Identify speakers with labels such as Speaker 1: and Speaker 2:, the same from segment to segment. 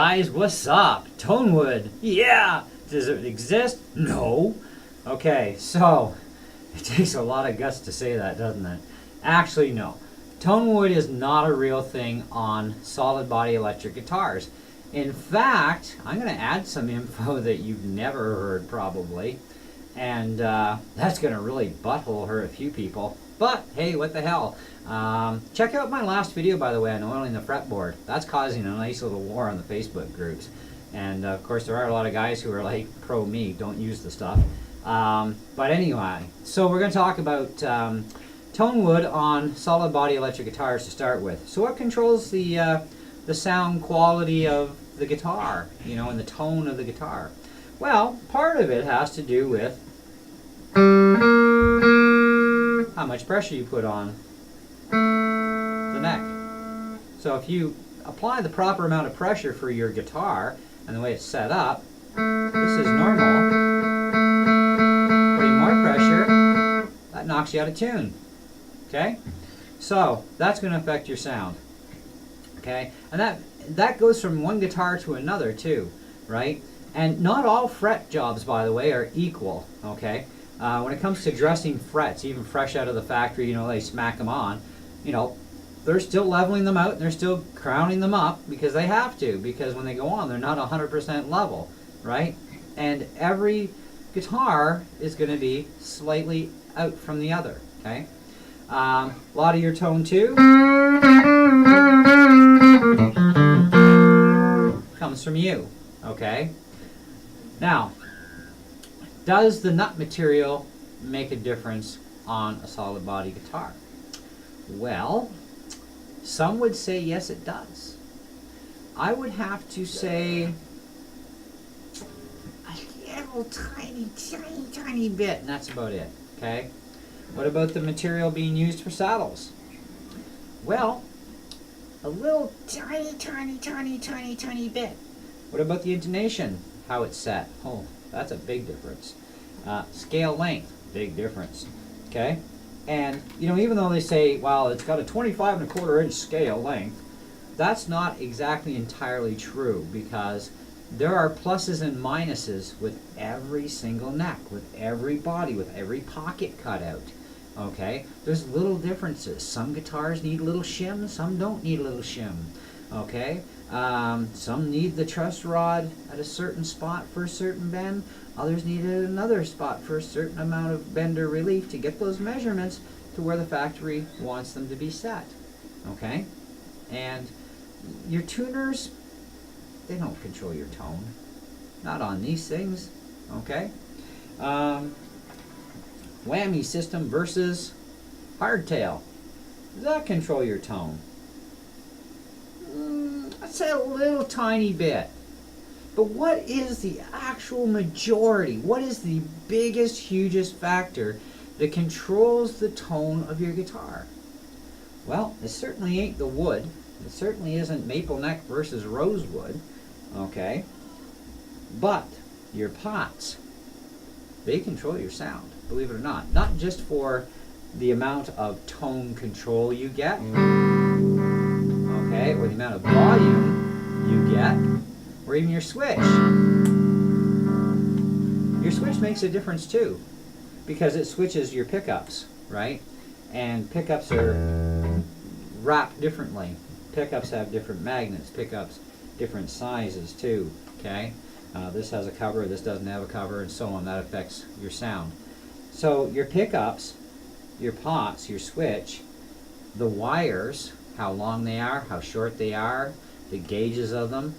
Speaker 1: guys, what's up? Tonewood, yeah! Does it exist? No. Okay, so, it takes a lot of guts to say that, doesn't it? Actually, no. Tonewood is not a real thing on solid body electric guitars. In fact, I'm going to add some info that you've never heard probably, and that's going to really butthole hurt a few people. But hey, what the hell? Check out my last video, by the way, on oiling the fretboard. That's causing a nice little war on the Facebook groups. And of course, there are a lot of guys who are like pro me, don't use the stuff. But anyway, so we're going to talk about Tonewood on solid body electric guitars to start with. So what controls the sound quality of the guitar, you know, and the tone of the guitar? Well, part of it has to do with how much pressure you put on the neck. So if you apply the proper amount of pressure for your guitar and the way it's set up, this is normal. Putting more pressure, that knocks you out of tune. Okay? So that's going to affect your sound. Okay? And that goes from one guitar to another too, right? And not all fret jobs, by the way, are equal. Okay? When it comes to dressing frets, even fresh out of the factory, you know, they smack them on, you know, they're still leveling them out and they're still crowning them up because they have to, because when they go on, they're not 100% level, right? And every guitar is going to be slightly out from the other, okay? A lot of your tone too comes from you, okay? Now, does the nut material make a difference on a solid body guitar? Well, some would say yes, it does. I would have to say a little tiny bit, and that's about it, okay? What about the material being used for saddles? Well, a little tiny bit. What about the intonation? How it's set? Oh, that's a big difference. Scale length, big difference. Okay? And, you know, even though they say, well, it's got a 25 1/4 inch scale length, that's not exactly entirely true, because there are pluses and minuses with every single neck, with every body, with every pocket cut out. Okay? There's little differences. Some guitars need a little shim, some don't need a little shim. Okay? Some need the truss rod at a certain spot for a certain bend. Others need it at another spot for a certain amount of bend or relief to get those measurements to where the factory wants them to be set. Okay? And your tuners, they don't control your tone. Not on these things. Okay? Whammy system versus hardtail. Does that control your tone? I'd say a little tiny bit. But what is the actual majority? What is the biggest, hugest factor that controls the tone of your guitar? Well, it certainly ain't the wood. It certainly isn't maple neck versus rosewood. Okay? But your pots, they control your sound, believe it or not. Not just for the amount of tone control you get, okay, or the amount of volume you get, or even your switch. Your switch makes a difference too, because it switches your pickups, right? And pickups are wrapped differently. Pickups have different magnets, pickups different sizes too, okay? This has a cover, this doesn't have a cover, and so on. That affects your sound. So your pickups, your pots, your switch, the wires, how long they are, how short they are, the gauges of them,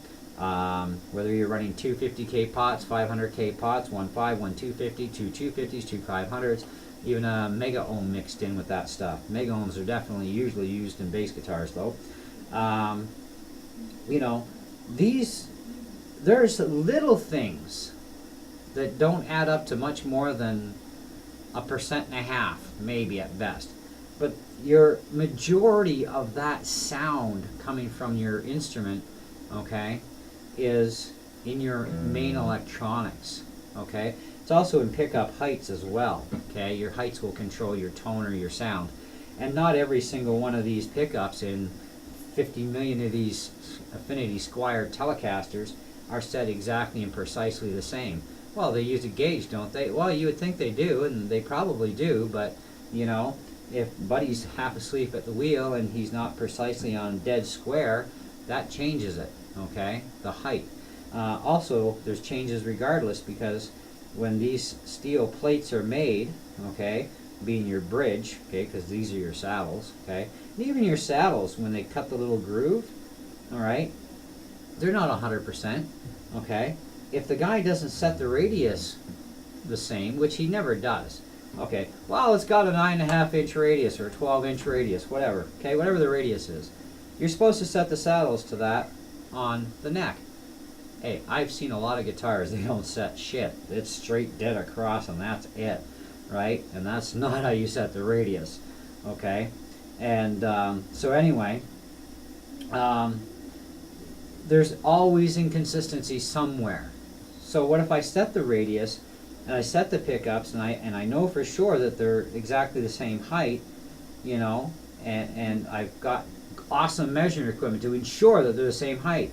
Speaker 1: whether you're running 250K pots, 500K pots, 1.5, 1.250, 2.250s, 2.500s, even a mega ohm mixed in with that stuff. Mega ohms are definitely usually used in bass guitars though. You know, there's little things that don't add up to much more than 1.5%, maybe at best. But your majority of that sound coming from your instrument, okay, is in your main electronics, okay? It's also in pickup heights as well, okay? Your heights will control your tone or your sound. And not every single one of these pickups in 50 million of these Affinity Squire Telecasters are set exactly and precisely the same. Well, they use a gauge, don't they? Well, you would think they do, and they probably do, but, you know, if Buddy's half asleep at the wheel and he's not precisely on dead square, that changes it, okay, the height. Also, there's changes regardless, because when these steel plates are made, okay, being your bridge, okay, because these are your saddles, okay, and even your saddles, when they cut the little groove, all right, they're not 100%, okay. If the guy doesn't set the radius the same, which he never does, okay, well, it's got a 9.5 inch radius or a 12 inch radius, whatever, okay, whatever the radius is, you're supposed to set the saddles to that on the neck. Hey, I've seen a lot of guitars, they don't set shit. It's straight dead across and that's it, right? And that's not how you set the radius, okay? And so anyway, there's always inconsistency somewhere. So what if I set the radius and I set the pickups and I know for sure that they're exactly the same height, you know, and I've got awesome measuring equipment to ensure that they're the same height.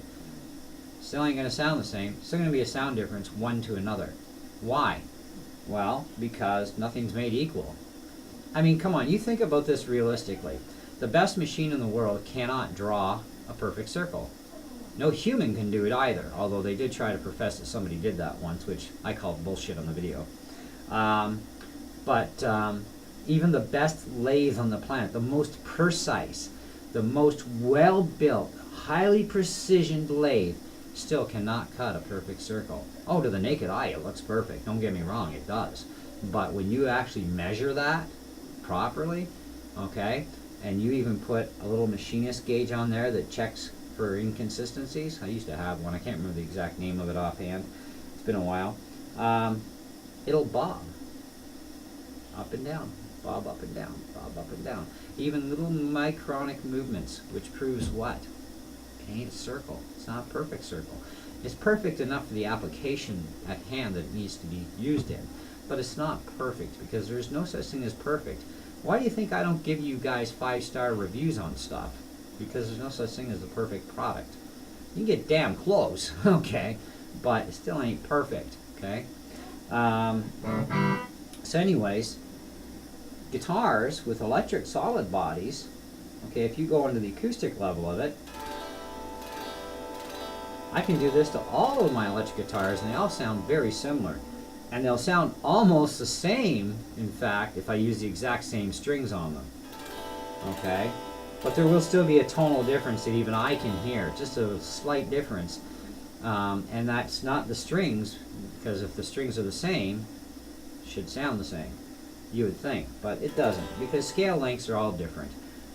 Speaker 1: Still ain't going to sound the same. Still going to be a sound difference one to another. Why? Well, because nothing's made equal. I mean, come on, you think about this realistically. The best machine in the world cannot draw a perfect circle. No human can do it either, although they did try to profess that somebody did that once, which I called bullshit on the video. Even the best lathe on the planet, the most precise, the most well-built, highly precisioned lathe, still cannot cut a perfect circle. Oh, to the naked eye, it looks perfect. Don't get me wrong, it does. But when you actually measure that properly, okay, and you even put a little machinist gauge on there that checks for inconsistencies. I used to have one. I can't remember the exact name of it offhand. It's been a while. It'll bob up and down, bob up and down, bob up and down. Even little micronic movements, which proves what? It ain't a circle. It's not a perfect circle. It's perfect enough for the application at hand that it needs to be used in, but it's not perfect because there's no such thing as perfect. Why do you think I don't give you guys 5-star reviews on stuff? Because there's no such thing as a perfect product. You can get damn close, okay, but it still ain't perfect, okay? So anyways, guitars with electric solid bodies, okay, if you go into the acoustic level of it, I can do this to all of my electric guitars and they all sound very similar. And they'll sound almost the same, in fact, if I use the exact same strings on them, okay? But there will still be a tonal difference that even I can hear, just a slight difference. And that's not the strings, because if the strings are the same, it should sound the same, you would think. But it doesn't, because scale lengths are all different,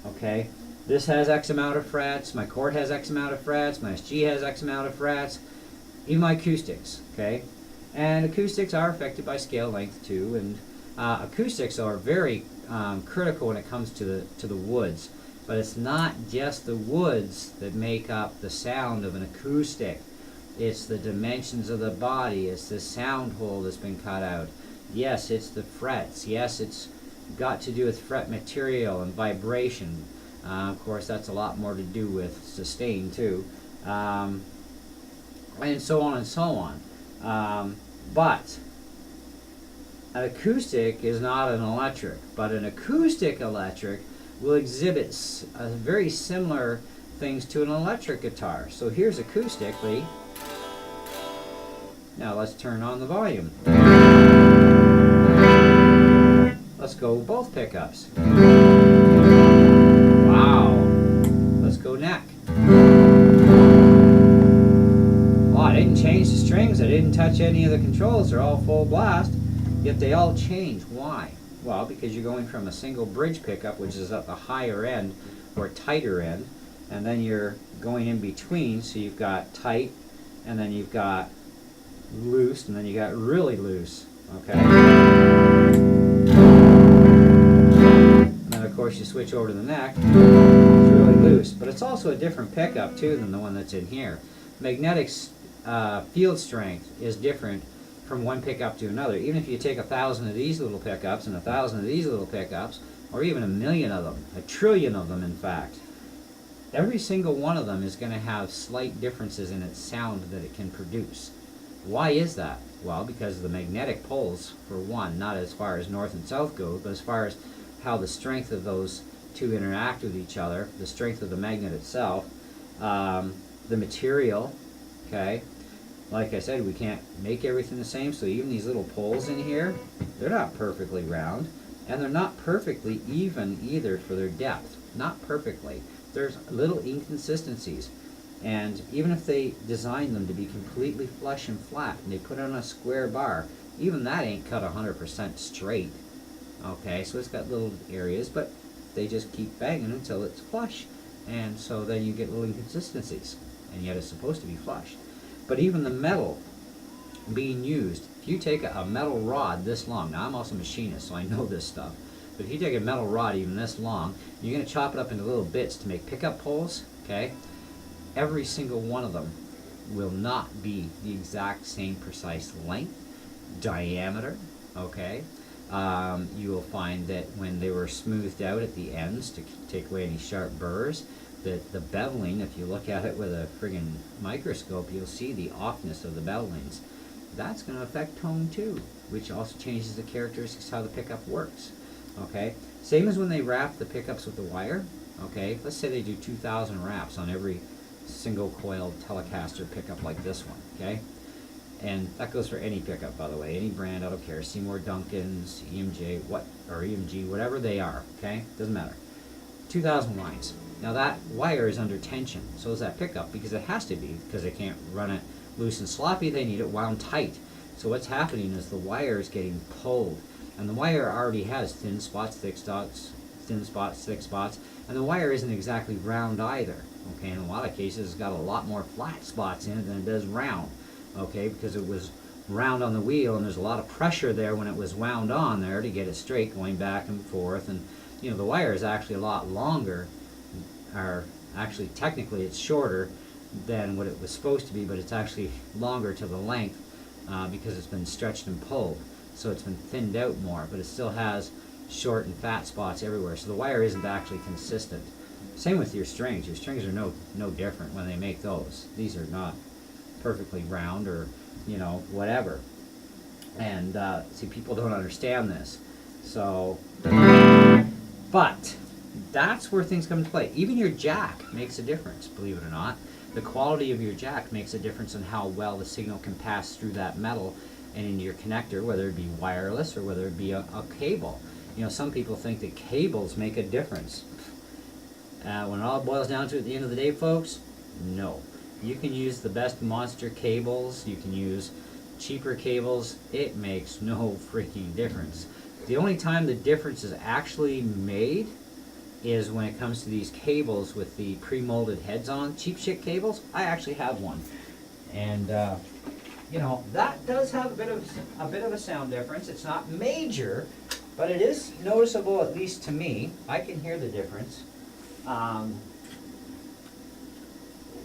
Speaker 1: okay? This has X amount of frets, my chord has X amount of frets, my SG has X amount of frets, even my acoustics, okay? And acoustics are affected by scale length too, and acoustics are very critical when it comes to the woods. But it's not just the woods that make up the sound of an acoustic. It's the dimensions of the body, it's the sound hole that's been cut out. Yes, it's the frets. Yes, it's got to do with fret material and vibration. Of course, that's a lot more to do with sustain too. And so on and so on. But an acoustic is not an electric, but an acoustic electric will exhibit very similar things to an electric guitar. So here's acoustically. Now let's turn on the volume. Let's go both pickups. Wow. Let's go neck. Oh, I didn't change the strings. I didn't touch any of the controls. They're all full blast. Yet they all change. Why? Well, because you're going from a single bridge pickup, which is at the higher end or tighter end, and then you're going in between, so you've got tight, and then you've got loose, and then you got really loose, okay? And then of course you switch over to the neck, it's really loose, but it's also a different pickup too than the one that's in here. Magnetic field strength is different from one pickup to another. Even if you take 1,000 of these little pickups and 1,000 of these little pickups, or even 1,000,000 of them, 1,000,000,000,000 of them in fact, every single one of them is going to have slight differences in its sound that it can produce. Why is that? Well, because of the magnetic poles, for one, not as far as north and south go, but as far as how the strength of those two interact with each other, the strength of the magnet itself, the material, okay? Like I said, we can't make everything the same, so even these little poles in here, they're not perfectly round, and they're not perfectly even either for their depth. Not perfectly. There's little inconsistencies. And even if they design them to be completely flush and flat, and they put it on a square bar, even that ain't cut 100% straight. Okay, so it's got little areas, but they just keep banging until it's flush. And so then you get little inconsistencies, and yet it's supposed to be flush. But even the metal being used, if you take a metal rod this long, now I'm also a machinist, so I know this stuff, but if you take a metal rod even this long, you're going to chop it up into little bits to make pickup poles, okay? Every single one of them will not be the exact same precise length, diameter, okay? You will find that when they were smoothed out at the ends to take away any sharp burrs, that the beveling, if you look at it with a friggin' microscope, you'll see the offness of the bevelings. That's going to affect tone too, which also changes the characteristics how the pickup works. Okay, same as when they wrap the pickups with the wire. Okay, let's say they do 2,000 wraps on every single coiled Telecaster pickup like this one. Okay, and that goes for any pickup, by the way, any brand. I don't care, Seymour Duncan's, EMJ, or EMG, whatever they are. Okay, doesn't matter. 2,000 lines. Now that wire is under tension, so is that pickup, because it has to be, because they can't run it loose and sloppy. They need it wound tight. So what's happening is the wire is getting pulled, and the wire already has thin spots, thick spots, thin spots, thick spots, and the wire isn't exactly round either. Okay, in a lot of cases it's got a lot more flat spots in it than it does round. Okay, because it was round on the wheel, and there's a lot of pressure there when it was wound on there to get it straight, going back and forth. And you know, the wire is actually a lot longer, or actually technically it's shorter than what it was supposed to be, but it's actually longer to the length because it's been stretched and pulled, so it's been thinned out more, but it still has short and fat spots everywhere, so the wire isn't actually consistent. Same with your strings. Your strings are no different when they make those. These are not perfectly round, or you know, whatever. And see, people don't understand this. So, but that's where things come into play. Even your jack makes a difference, believe it or not. The quality of your jack makes a difference in how well the signal can pass through that metal and into your connector, whether it be wireless or whether it be a cable. You know, some people think that cables make a difference. When it all boils down to it at the end of the day, folks, no. You can use the best monster cables, you can use cheaper cables, it makes no freaking difference. The only time the difference is actually made is when it comes to these cables with the pre-molded heads on, cheap shit cables. I actually have one, and you know, that does have a bit of a sound difference. It's not major, but it is noticeable, at least to me. I can hear the difference, but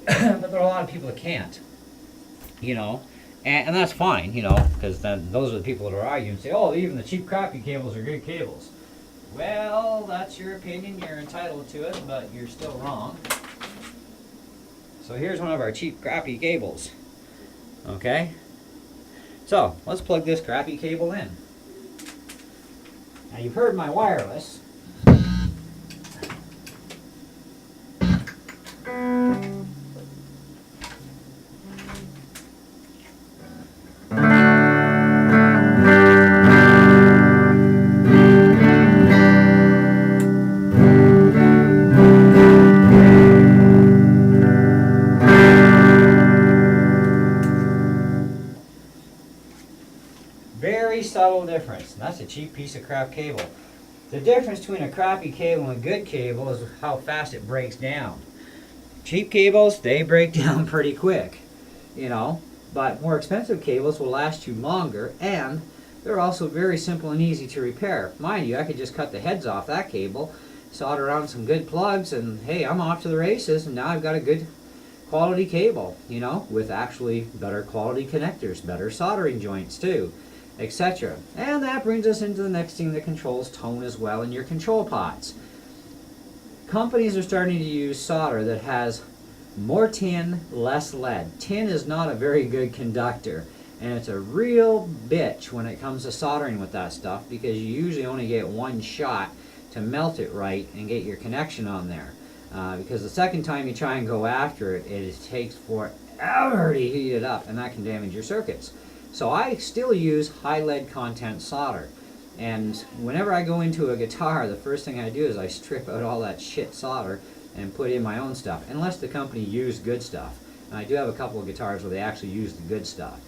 Speaker 1: there are a lot of people that can't, you know, and that's fine, you know, because then those are the people that are arguing and say, oh, even the cheap crappy cables are good cables. Well, that's your opinion, you're entitled to it, but you're still wrong. So here's one of our cheap crappy cables. Okay? So, let's plug this crappy cable in. Now you've heard my wireless. Very subtle difference. And that's a cheap piece of crap cable. The difference between a crappy cable and a good cable is how fast it breaks down. Cheap cables, they break down pretty quick, you know, but more expensive cables will last you longer, and they're also very simple and easy to repair. Mind you, I could just cut the heads off that cable, solder on some good plugs, and hey, I'm off to the races, and now I've got a good quality cable, you know, with actually better quality connectors, better soldering joints too, etc. And that brings us into the next thing that controls tone as well in your control pots. companies are starting to use solder that has more tin, less lead. Tin is not a very good conductor, and it's a real bitch when it comes to soldering with that stuff, because you usually only get one shot to melt it right and get your connection on there. Because the second time you try and go after it, it takes forever to heat it up, and that can damage your circuits. So I still use high lead content solder. And whenever I go into a guitar, the first thing I do is I strip out all that shit solder and put in my own stuff, unless the company used good stuff. And I do have a couple of guitars where they actually use the good stuff.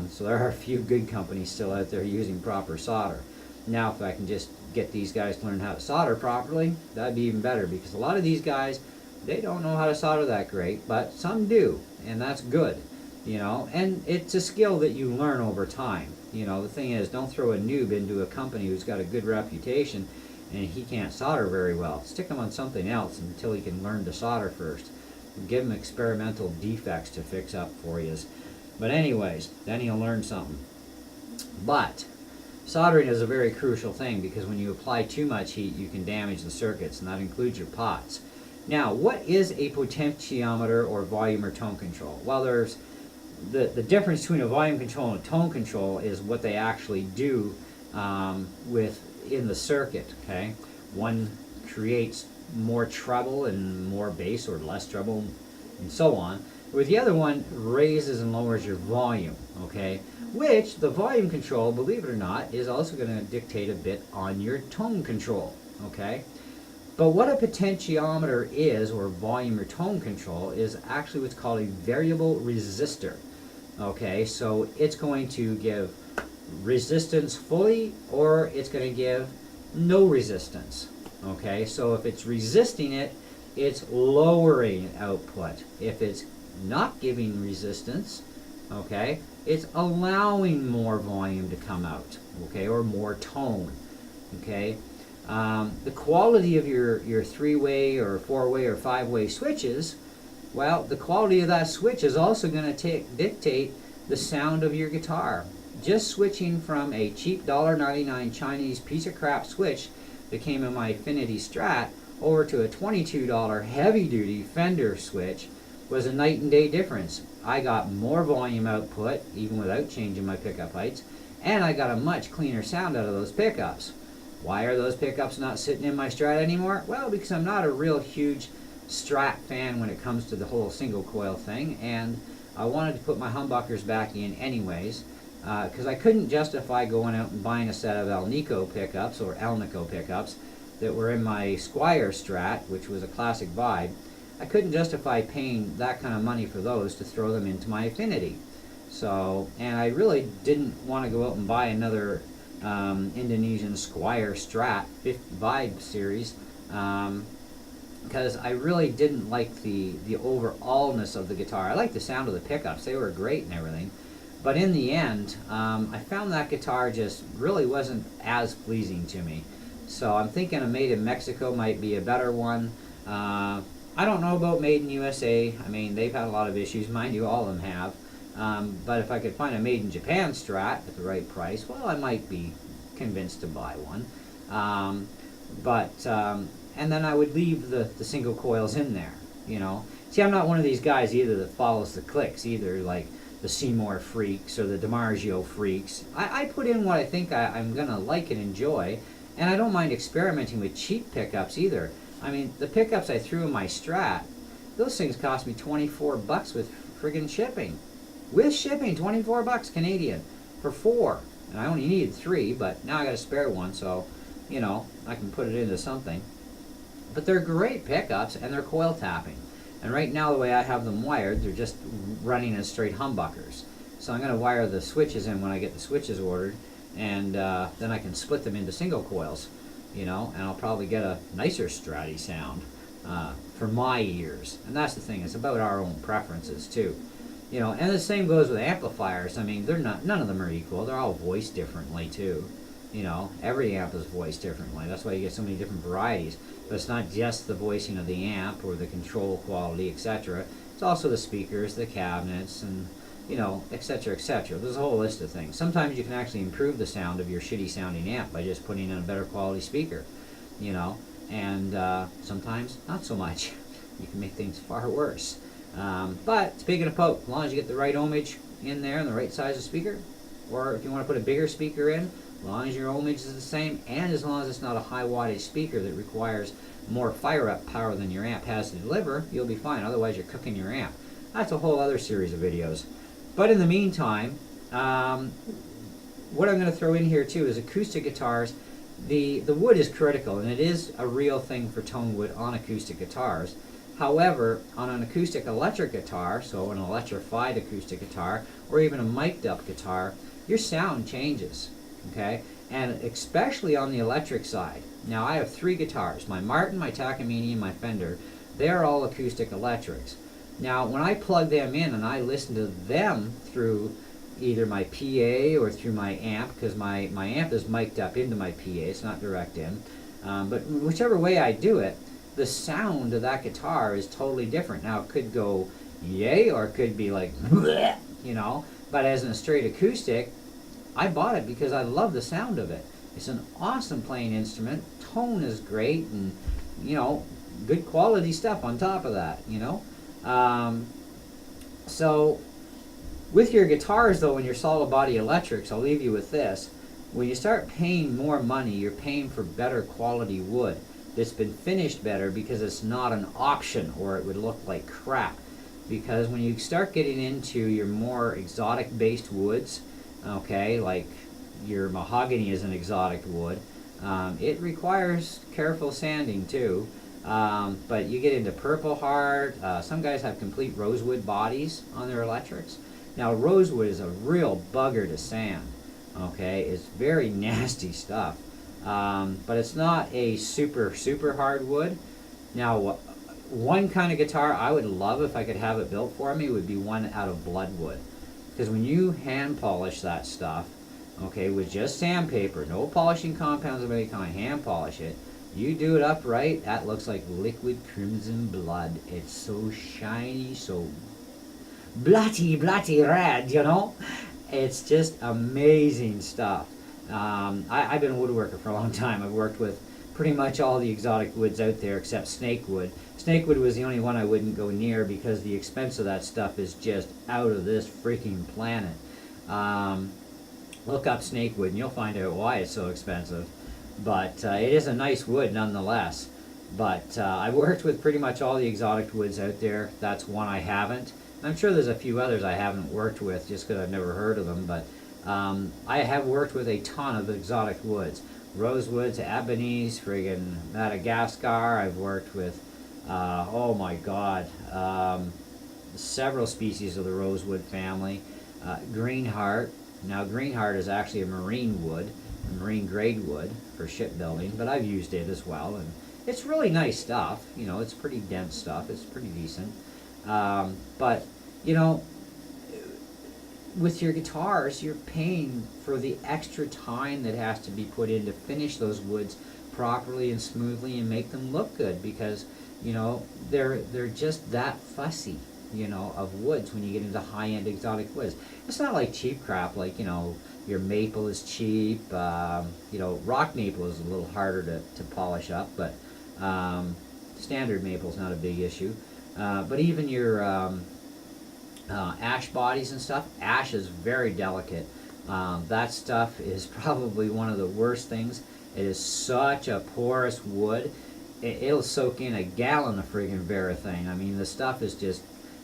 Speaker 1: So there are a few good companies still out there using proper solder. Now, if I can just get these guys to learn how to solder properly, that'd be even better, because a lot of these guys, they don't know how to solder that great, but some do, and that's good. You know, and it's a skill that you learn over time. You know, the thing is, don't throw a noob into a company who's got a good reputation and he can't solder very well. Stick him on something else until he can learn to solder first. Give him experimental defects to fix up for you. But anyways, then he'll learn something. But soldering is a very crucial thing, because when you apply too much heat, you can damage the circuits, and that includes your pots. Now, what is a potentiometer or volume or tone control? Well, there's the difference between a volume control and a tone control is what they actually do in the circuit. Okay, one creates more treble and more bass, or less treble, and so on. With the other one, raises and lowers your volume. Okay, which the volume control, believe it or not, is also going to dictate a bit on your tone control. Okay. But what a potentiometer is, or volume or tone control, is actually what's called a variable resistor. Okay, so it's going to give resistance fully, or it's going to give no resistance. Okay, so if it's resisting it, it's lowering output. If it's not giving resistance, okay, it's allowing more volume to come out, okay, or more tone. Okay. The quality of your three-way or four-way or five-way switches, well, the quality of that switch is also going to dictate the sound of your guitar. Just switching from a cheap $1.99 Chinese piece of crap switch that came in my Affinity Strat over to a $22 heavy-duty Fender switch was a night and day difference. I got more volume output, even without changing my pickup heights, and I got a much cleaner sound out of those pickups. Why are those pickups not sitting in my Strat anymore? Well, because I'm not a real huge Strat fan when it comes to the whole single coil thing, and I wanted to put my humbuckers back in anyways, because I couldn't justify going out and buying a set of Alnico pickups, or Alnico pickups, that were in my Squire Strat, which was a classic vibe. I couldn't justify paying that kind of money for those to throw them into my Affinity. So, and I really didn't want to go out and buy another Indonesian Squire Strat Vibe series, because I really didn't like the overallness of the guitar. I liked the sound of the pickups, they were great and everything, but in the end, I found that guitar just really wasn't as pleasing to me. So I'm thinking a Made in Mexico might be a better one. I don't know about Made in USA. I mean, they've had a lot of issues, mind you, all of them have. But if I could find a Made in Japan Strat at the right price, well, I might be convinced to buy one. And then I would leave the single coils in there, you know. See, I'm not one of these guys either that follows the clicks, either like the Seymour freaks or the DiMarzio freaks. I put in what I think I'm going to like and enjoy, and I don't mind experimenting with cheap pickups either. I mean, the pickups I threw in my Strat, those things cost me 24 bucks with friggin' shipping. With shipping, 24 bucks Canadian for 4. And I only needed 3, but now I got a spare one, so, you know, I can put it into something. But they're great pickups, and they're coil tapping. And right now, the way I have them wired, they're just running as straight humbuckers. So I'm going to wire the switches in when I get the switches ordered, and then I can split them into single coils, you know, and I'll probably get a nicer Stratty sound for my ears. And that's the thing, it's about our own preferences, too. You know, and the same goes with amplifiers. I mean, none of them are equal. They're all voiced differently, too. You know, every amp is voiced differently. That's why you get so many different varieties. But it's not just the voicing of the amp or the control quality, etc. It's also the speakers, the cabinets, and, you know, etc., etc. There's a whole list of things. Sometimes you can actually improve the sound of your shitty sounding amp by just putting in a better quality speaker, you know. and sometimes not so much. You can make things far worse. But speaking of poke, as long as you get the right ohmage in there and the right size of speaker, or if you want to put a bigger speaker in, as long as your ohmage is the same, and as long as it's not a high wattage speaker that requires more fire up power than your amp has to deliver, you'll be fine. Otherwise, you're cooking your amp. That's a whole other series of videos. But in the meantime, what I'm going to throw in here too is acoustic guitars. The wood is critical, and it is a real thing for Tonewood on acoustic guitars. However, on an acoustic electric guitar, so an electrified acoustic guitar, or even a mic'd up guitar, your sound changes, okay? And especially on the electric side. Now, I have 3 guitars, my Martin, my Takamine, and my Fender. They're all acoustic electrics. Now, when I plug them in and I listen to them through either my PA or through my amp, because my amp is mic'd up into my PA, it's not direct in, but whichever way I do it, the sound of that guitar is totally different. Now, it could go yay, or it could be like, bleh, you know, but as in a straight acoustic, I bought it because I love the sound of it. It's an awesome playing instrument, tone is great, and, you know, good quality stuff on top of that, you know. So, with your guitars, though, and your solid body electrics, I'll leave you with this. When you start paying more money, you're paying for better quality wood that's been finished better, because it's not an option, or it would look like crap. Because when you start getting into your more exotic based woods, okay, like your mahogany is an exotic wood, it requires careful sanding too. But you get into Purple Heart, some guys have complete rosewood bodies on their electrics. Now, rosewood is a real bugger to sand, okay? It's very nasty stuff. But it's not a super hard wood. Now, one kind of guitar I would love if I could have it built for me would be one out of bloodwood. Because when you hand polish that stuff, okay, with just sandpaper, no polishing compounds of any kind, hand polish it, you do it upright, that looks like liquid crimson blood. It's so shiny, so bloody red, you know? It's just amazing stuff. I've been a woodworker for a long time. I've worked with pretty much all the exotic woods out there except snakewood. Snakewood was the only one I wouldn't go near because the expense of that stuff is just out of this freaking planet. Look up snakewood and you'll find out why it's so expensive. But it is a nice wood nonetheless. But I've worked with pretty much all the exotic woods out there. That's one I haven't. I'm sure there's a few others I haven't worked with just because I've never heard of them. But I have worked with a ton of exotic woods. Rosewoods, ebonies, friggin' Madagascar. I've worked with, oh my god, several species of the rosewood family. Greenheart. Now, greenheart is actually a marine wood, a marine grade wood for shipbuilding, but I've used it as well, and it's really nice stuff. You know, it's pretty dense stuff. It's pretty decent. But, you know, with your guitars, you're paying for the extra time that has to be put in to finish those woods properly and smoothly and make them look good, because, you know, they're just that fussy, you know, of woods when you get into high-end exotic woods. It's not like cheap crap, like, you know, your maple is cheap, you know, rock maple is a little harder to polish up, but standard maple is not a big issue. But even your ash bodies and stuff, ash is very delicate. That stuff is probably one of the worst things. It is such a porous wood. It'll soak in a gallon of friggin' Varathane. I mean, the stuff is just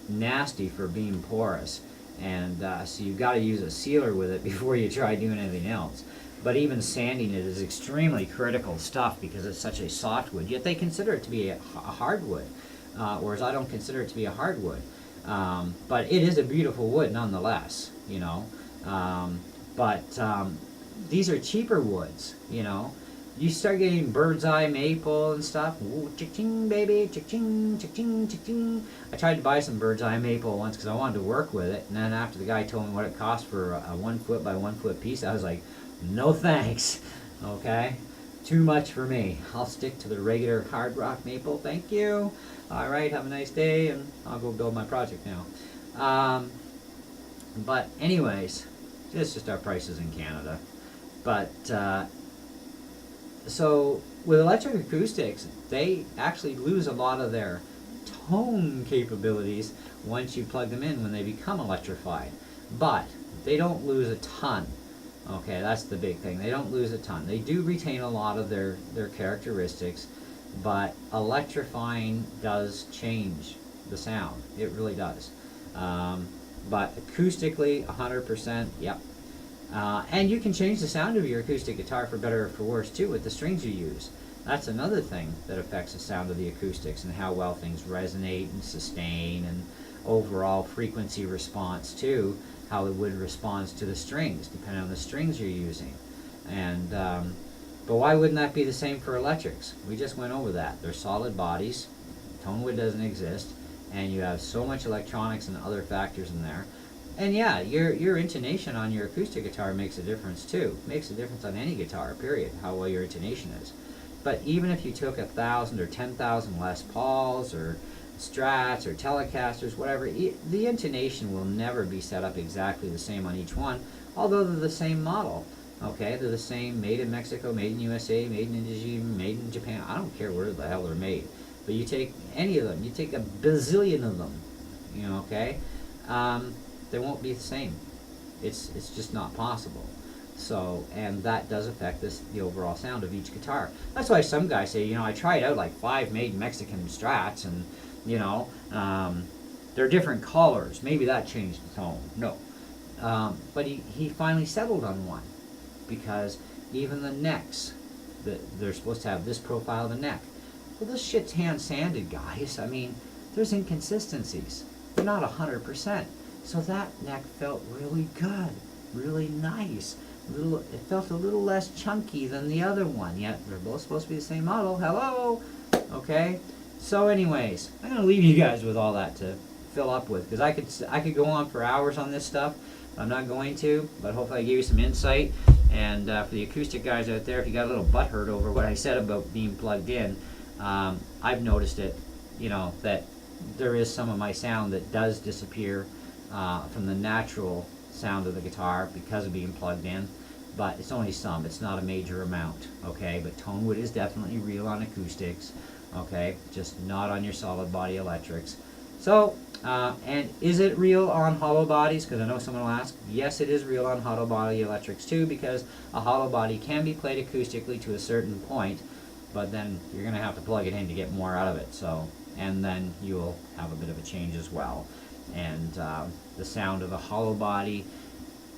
Speaker 1: nasty for being porous. And so you've got to use a sealer with it before you try doing anything else. But even sanding it is extremely critical stuff because it's such a soft wood. Yet they consider it to be a hardwood, whereas I don't consider it to be a hardwood. But it is a beautiful wood nonetheless, you know. But these are cheaper woods, you know. You start getting bird's eye maple and stuff. Ooh, chick-ching, baby, chick-ching, chick-ching, chick-ching. I tried to buy some bird's eye maple once because I wanted to work with it. And then after the guy told me what it cost for a 1 foot by 1 foot piece, I was like, no thanks, okay? Too much for me. I'll stick to the regular hard rock maple, thank you. All right, have a nice day, and I'll go build my project now. But anyways, it's just our prices in Canada. But so with electric acoustics, they actually lose a lot of their tone capabilities once you plug them in when they become electrified. But they don't lose a ton. Okay, that's the big thing. They don't lose a ton. They do retain a lot of their characteristics, but electrifying does change the sound. It really does. But acoustically, 100%, yep. And you can change the sound of your acoustic guitar for better or for worse too with the strings you use. That's another thing that affects the sound of the acoustics and how well things resonate and sustain and overall frequency response too, how it would respond to the strings depending on the strings you're using. And but why wouldn't that be the same for electrics? We just went over that. They're solid bodies. Tonewood doesn't exist, and you have so much electronics and other factors in there. And yeah, your intonation on your acoustic guitar makes a difference too. Makes a difference on any guitar, period, how well your intonation is. But even if you took 1,000 or 10,000 Les Pauls or Strats or Telecasters, whatever, the intonation will never be set up exactly the same on each one, although they're the same model. Okay, they're the same, made in Mexico, made in USA, made in Indonesia, made in Japan. I don't care where the hell they're made. But you take any of them, you take a bazillion of them, you know, okay? They won't be the same. It's just not possible. So, and that does affect the overall sound of each guitar. That's why some guys say, you know, I tried out like 5 made Mexican Strats, and you know, they're different colors. Maybe that changed the tone. No, but he finally settled on one, because even the necks, they're supposed to have this profile of the neck. Well, this shit's hand sanded, guys. I mean, there's inconsistencies. They're not 100%. So that neck felt really good, really nice. It felt a little less chunky than the other one, yet they're both supposed to be the same model. Hello? Okay? So anyways, I'm going to leave you guys with all that to fill up with, because I could go on for hours on this stuff. I'm not going to, but hopefully I gave you some insight. And for the acoustic guys out there, if you got a little butthurt over what I said about being plugged in, I've noticed it, you know, that there is some of my sound that does disappear from the natural sound of the guitar because of being plugged in, but it's only some. It's not a major amount, okay? But Tonewood is definitely real on acoustics, okay? Just not on your solid body electrics. So, and is it real on hollow bodies? Because I know someone will ask. Yes, it is real on hollow body electrics too, because a hollow body can be played acoustically to a certain point, but then you're going to have to plug it in to get more out of it. So, and then you'll have a bit of a change as well. And the sound of a hollow body,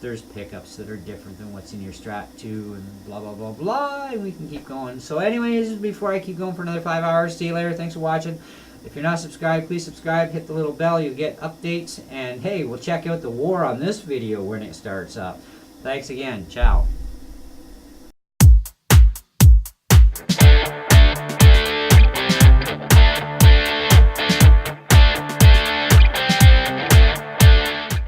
Speaker 1: there's pickups that are different than what's in your Strat 2, and blah blah blah blah, and we can keep going. So anyways, before I keep going for another 5 hours, see you later. Thanks for watching. If you're not subscribed, please subscribe, hit the little bell, you'll get updates, and hey, we'll check out the war on this video when it starts up. Thanks again. Ciao.